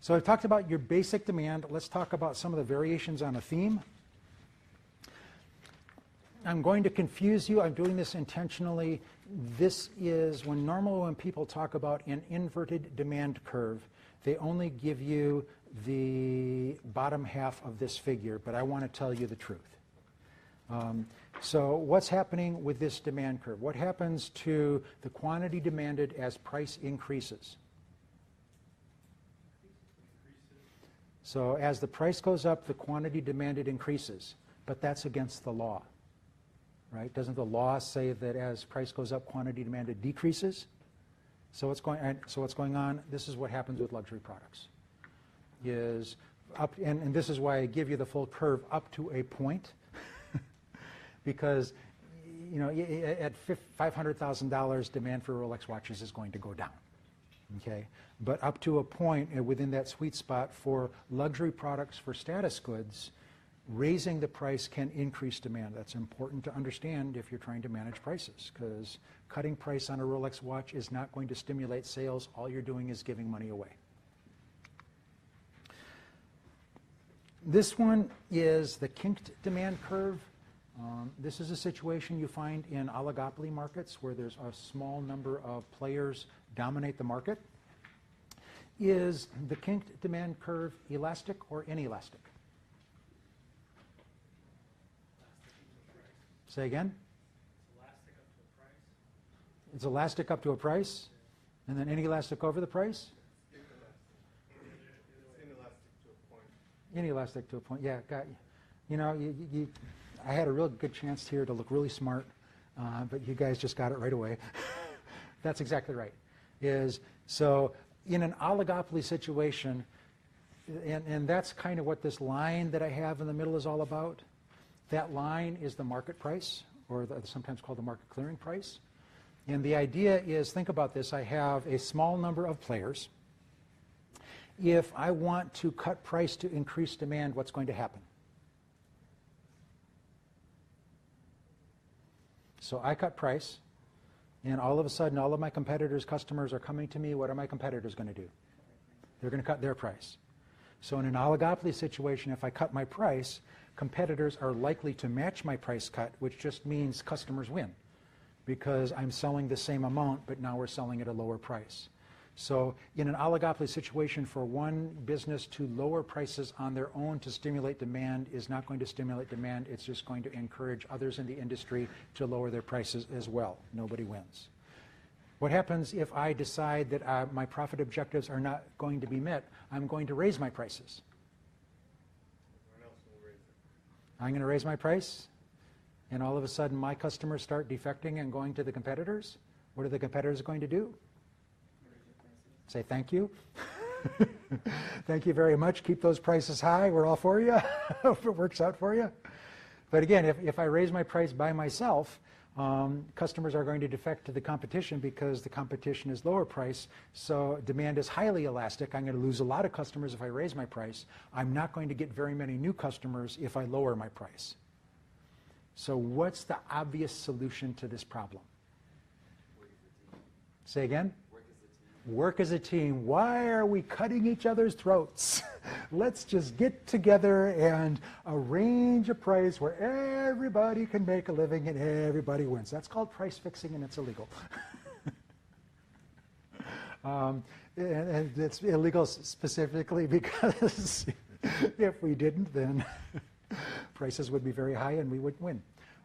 So I've talked about your basic demand. Let's talk about some of the variations on a theme. I'm going to confuse you. I'm doing this intentionally. This is when people talk about an inverted demand curve, they only give you the bottom half of this figure, but I want to tell you the truth. So what's happening with this demand curve? What happens to the quantity demanded as price increases? So as the price goes up, the quantity demanded increases, but that's against the law, right? Doesn't the law say that as price goes up, quantity demanded decreases? So what's going on? This is what happens with luxury products. Is up, and this is why I give you the full curve up to a point, because you know at $500,000, demand for Rolex watches is going to go down. Okay, but up to a point within that sweet spot for luxury products, for status goods, raising the price can increase demand. That's important to understand if you're trying to manage prices, because cutting price on a Rolex watch is not going to stimulate sales. All you're doing is giving money away. This one is the kinked demand curve. This is a situation you find in oligopoly markets where there's a small number of players dominate the market. Is the kinked demand curve elastic or inelastic? Say again? It's elastic up to a price, and then inelastic over the price? Inelastic to a point. Yeah, got you. You know, I had a real good chance here to look really smart, but you guys just got it right away. That's exactly right. So in an oligopoly situation, and that's kind of what this line that I have in the middle is all about. That line is the market price, or sometimes called the market clearing price. And the idea is, think about this. I have a small number of players. If I want to cut price to increase demand, what's going to happen? So I cut price, and all of a sudden, all of my competitors' customers are coming to me. What are my competitors going to do? They're going to cut their price. So in an oligopoly situation, if I cut my price, competitors are likely to match my price cut, which just means customers win, because I'm selling the same amount, but now we're selling at a lower price. So in an oligopoly situation, for one business to lower prices on their own to stimulate demand is not going to stimulate demand. It's just going to encourage others in the industry to lower their prices as well. Nobody wins. What happens if I decide that my profit objectives are not going to be met? I'm going to raise my prices. I'm going to raise my price, and all of a sudden my customers start defecting and going to the competitors. What are the competitors going to do? Say thank you. Thank you very much. Keep those prices high. We're all for you. If it works out for you. But again, if I raise my price by myself, customers are going to defect to the competition because the competition is lower price. So demand is highly elastic. I'm going to lose a lot of customers if I raise my price. I'm not going to get very many new customers if I lower my price. So what's the obvious solution to this problem? Say again? Work as a team. Why are we cutting each other's throats? Let's just get together and arrange a price where everybody can make a living and everybody wins. That's called price fixing, and it's illegal. And it's illegal specifically because if we didn't, then prices would be very high and we would win.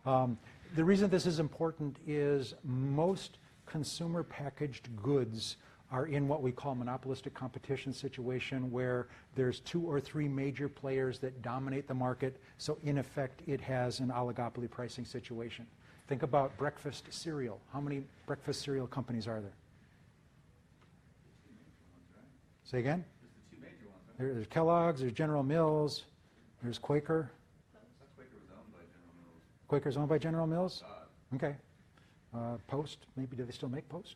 The reason this is important is most consumer packaged goods are in what we call monopolistic competition situation, where there's 2 or 3 major players that dominate the market. So in effect, it has an oligopoly pricing situation. Think about breakfast cereal. How many breakfast cereal companies are there? Say again? There's the 2 major ones, right? There's Kellogg's, there's General Mills, there's Quaker. Quaker was owned by General Mills. Quaker's owned by General Mills? Okay. Post, maybe do they still make Post?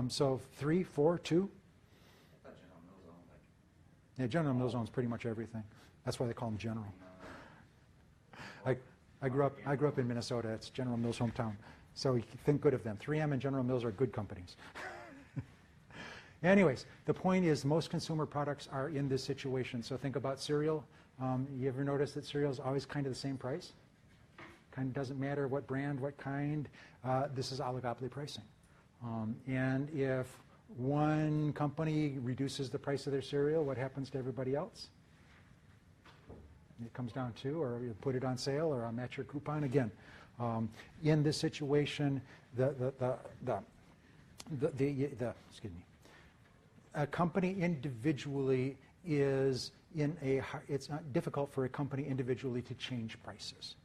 So 3, 4, 2? I thought General Mills owned like... Yeah, General Mills owns pretty much everything. That's why they call them General. I grew up in Minnesota. It's General Mills' hometown. So you think good of them. 3M and General Mills are good companies. Anyways, the point is most consumer products are in this situation. So think about cereal. You ever notice that cereal is always kind of the same price? Kind of doesn't matter what brand, what kind. This is oligopoly pricing. And if one company reduces the price of their cereal, what happens to everybody else? It comes down to, or you put it on sale, or I'll match your coupon again. In this situation, excuse me, a company individually is it's not difficult for a company individually to change prices.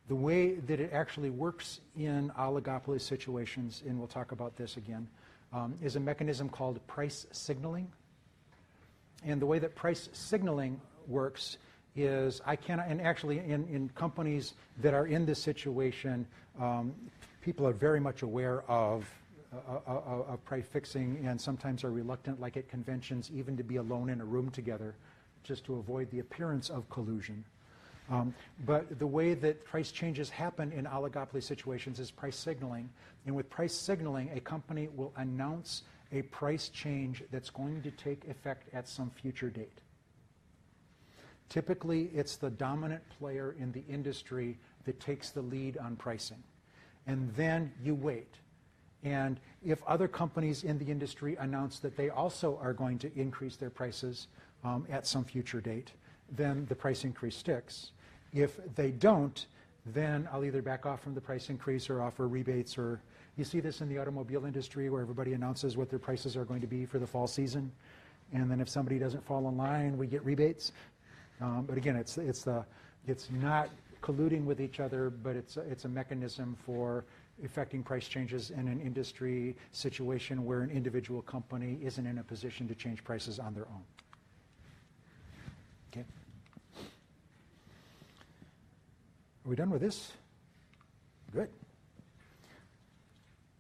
The way that it actually works in oligopoly situations, and we'll talk about this again, is a mechanism called price signaling. And the way that price signaling works is and actually in companies that are in this situation, people are very much aware of price fixing and sometimes are reluctant, like at conventions, even to be alone in a room together just to avoid the appearance of collusion. But the way that price changes happen in oligopoly situations is price signaling. And with price signaling, a company will announce a price change that's going to take effect at some future date. Typically, it's the dominant player in the industry that takes the lead on pricing. And then you wait. And if other companies in the industry announce that they also are going to increase their prices at some future date, then the price increase sticks. If they don't, then I'll either back off from the price increase or offer rebates. Or you see this in the automobile industry where everybody announces what their prices are going to be for the fall season. And then if somebody doesn't fall in line, we get rebates. But again, it's not colluding with each other, but it's a mechanism for effecting price changes in an industry situation where an individual company isn't in a position to change prices on their own. Okay. Are we done with this? Good.